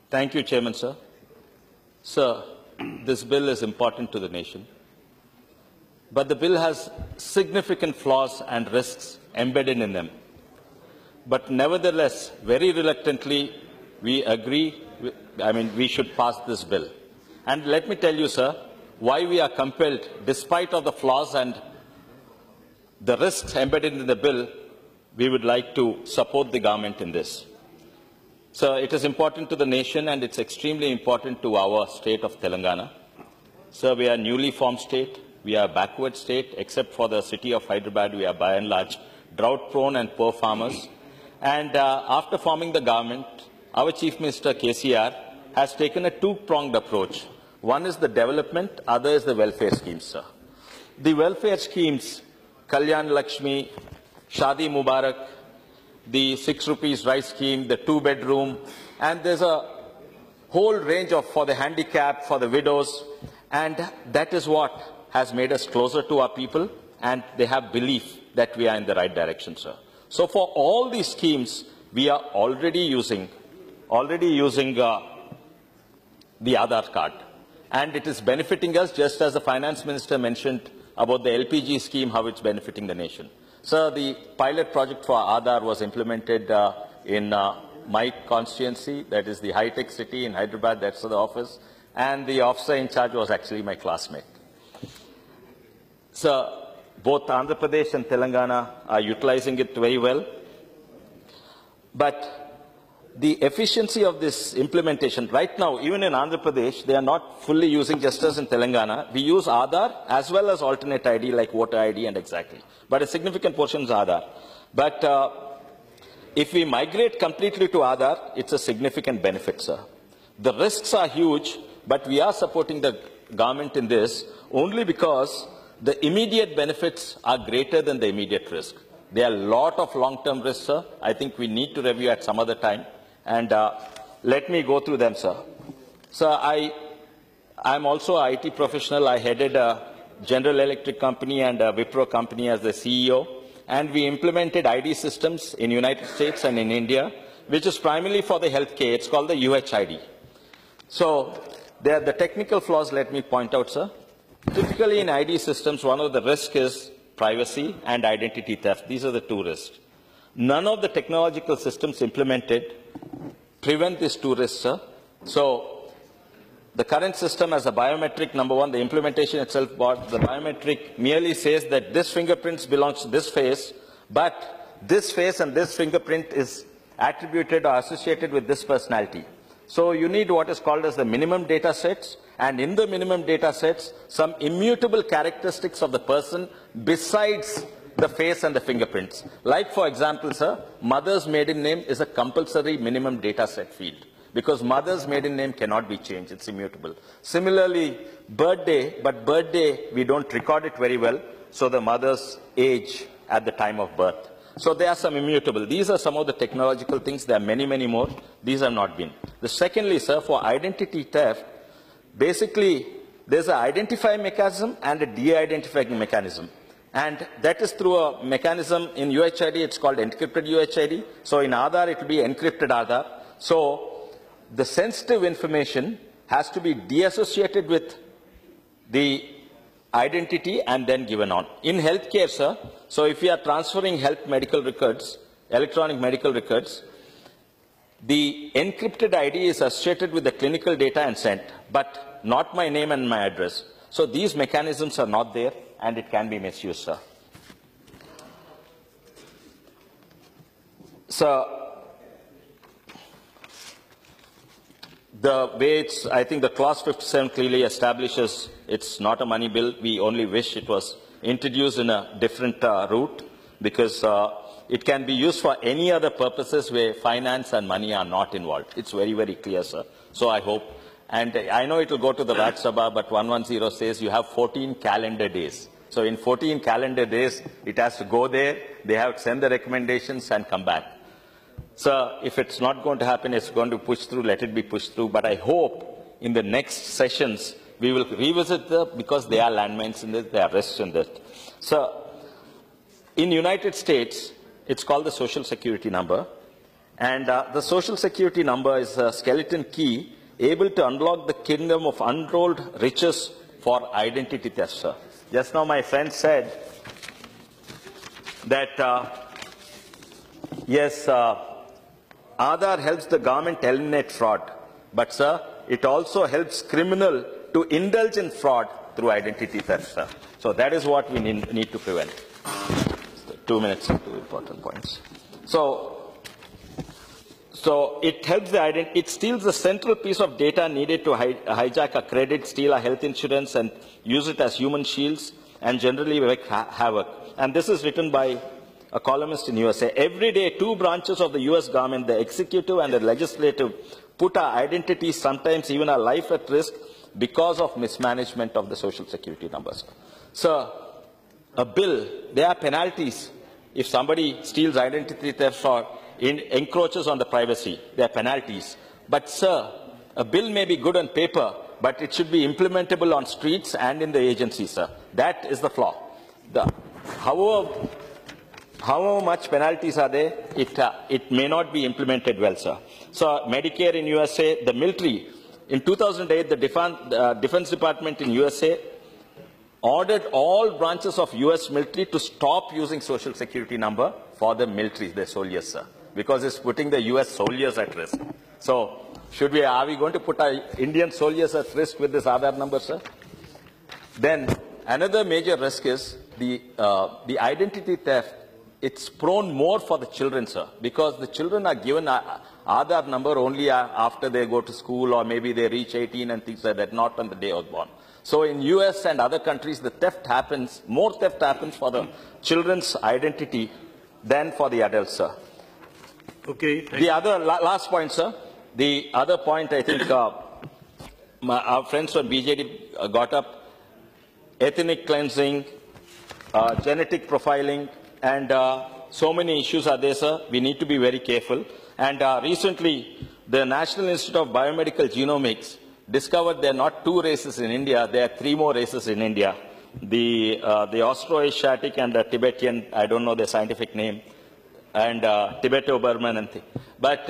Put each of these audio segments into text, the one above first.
Thank you, Chairman, sir. Sir, this bill is important to the nation, but the bill has significant flaws and risks embedded in them. But nevertheless, very reluctantly, we agree, we should pass this bill. And let me tell you, sir, why we are compelled, despite of the flaws and the risks embedded in the bill, we would like to support the government in this. So it is important to the nation, and it's extremely important to our state of Telangana. Sir, we are a newly formed state. We are a backward state, except for the city of Hyderabad. We are by and large drought-prone and poor farmers. And after forming the government, our Chief Minister KCR has taken a two-pronged approach. One is the development, other is the welfare schemes, sir. The welfare schemes, Kalyan Lakshmi, Shadi Mubarak, the 6 rupees rice scheme, the 2-bedroom, and there's a whole range of for the handicapped, for the widows, and that is what has made us closer to our people, and they have belief that we are in the right direction, sir. So for all these schemes, we are already using the Aadhaar card, and it is benefiting us, just as the Finance Minister mentioned about the LPG scheme, how it's benefiting the nation. Sir, the pilot project for Aadhaar was implemented in my constituency, that is the high-tech city in Hyderabad, that's the office, and the officer in charge was actually my classmate. Sir, both Andhra Pradesh and Telangana are utilizing it very well, but the efficiency of this implementation, right now, even in Andhra Pradesh, they are not fully using, just as in Telangana. We use Aadhaar as well as alternate ID like voter ID and exactly. But a significant portion is Aadhaar. But if we migrate completely to Aadhaar, it's a significant benefit, sir. The risks are huge, but we are supporting the government in this only because the immediate benefits are greater than the immediate risk. There are a lot of long-term risks, sir. I think we need to review at some other time. And let me go through them, sir. Sir, I'm also an IT professional. I headed a General Electric company and a Wipro company as the CEO. And we implemented ID systems in the United States and in India, which is primarily for the healthcare. It's called the UHID. So there are the technical flaws, let me point out, sir. Typically in ID systems, one of the risks is privacy and identity theft. These are the two risks. None of the technological systems implemented prevent these two risks, sir. So the current system has a biometric, number one, the implementation itself, the biometric merely says that this fingerprint belongs to this face, but this face and this fingerprint is attributed or associated with this personality. So you need what is called as the minimum data sets, and in the minimum data sets, some immutable characteristics of the person besides the face and the fingerprints. Like, for example, sir, mother's maiden name is a compulsory minimum data set field because mother's maiden name cannot be changed. It's immutable. Similarly, birthday, but birthday, we don't record it very well, so the mother's age at the time of birth. So there are some immutable. These are some of the technological things. There are many, many more. These have not been. Secondly, sir, for identity theft, basically, there's an identify mechanism and a de-identifying mechanism. And that is through a mechanism in UHID, it's called encrypted UHID. So in Aadhaar, it will be encrypted Aadhaar. So the sensitive information has to be de-associated with the identity and then given on. In healthcare, sir, so if we are transferring health medical records, electronic medical records, the encrypted ID is associated with the clinical data and sent, but not my name and my address. So these mechanisms are not there, and it can be misused, sir. So the way it's, I think the clause 57 clearly establishes it's not a money bill. We only wish it was introduced in a different route because it can be used for any other purposes where finance and money are not involved. It's very, very clear, sir. So I hope. And I know it will go to the Rajya Sabha, but 110 says you have 14 calendar days. So in 14 calendar days, it has to go there, they have to send the recommendations and come back. So if it's not going to happen, it's going to push through, let it be pushed through. But I hope in the next sessions, we will revisit them because there are landmines in this, there are risks in this. So in United States, it's called the Social Security number. And the social security number is a skeleton key able to unlock the kingdom of untold riches for identity theft, sir. Just now my friend said that, yes, Aadhaar helps the government eliminate fraud. But, sir, it also helps criminal to indulge in fraud through identity theft, sir. So that is what we need to prevent. 2 minutes, 2 important points. So it helps the identity. It steals the central piece of data needed to hijack a credit, steal a health insurance, and use it as human shields, and generally wreak havoc. And this is written by a columnist in USA. Every day, 2 branches of the US government, the executive and the legislative, put our identities, sometimes even our life at risk because of mismanagement of the social security numbers. Sir, a bill, there are penalties. If somebody steals identity theft or encroaches on the privacy, there are penalties. But, sir, a bill may be good on paper, but it should be implementable on streets and in the agencies, sir. That is the flaw. However much penalties are there, it may not be implemented well, sir. So, Medicare in USA, the military, in 2008, the Defense Department in USA ordered all branches of US military to stop using social security number for the military, their soldiers, sir, because it's putting the US soldiers at risk. So, are we going to put our Indian soldiers at risk with this Aadhaar number, sir? Then, another major risk is the identity theft. It's prone more for the children, sir, because the children are given Aadhaar number only after they go to school or maybe they reach 18 and things like that, not on the day of born. So in US and other countries, the theft happens, more theft happens for the children's identity than for the adults, sir. Okay. The other, last point, sir. The other point I think our friends from BJD got up, ethnic cleansing, genetic profiling, and so many issues are there, sir. We need to be very careful. And recently, the National Institute of Biomedical Genomics discovered there are not 2 races in India, there are 3 more races in India. The Austroasiatic and the Tibetan, I don't know the scientific name, and Tibeto-Burman and things. But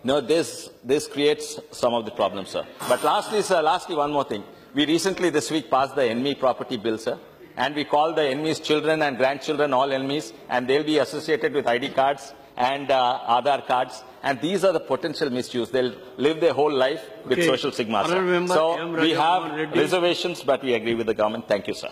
no, this creates some of the problems, sir. But lastly, sir, one more thing. We recently this week passed the enemy property bill, sir. And we call the enemies children and grandchildren all enemies, and they'll be associated with ID cards and Aadhaar cards. And these are the potential misuse. They'll live their whole life with social stigma. So we have reservations, but we agree with the government. Thank you, sir.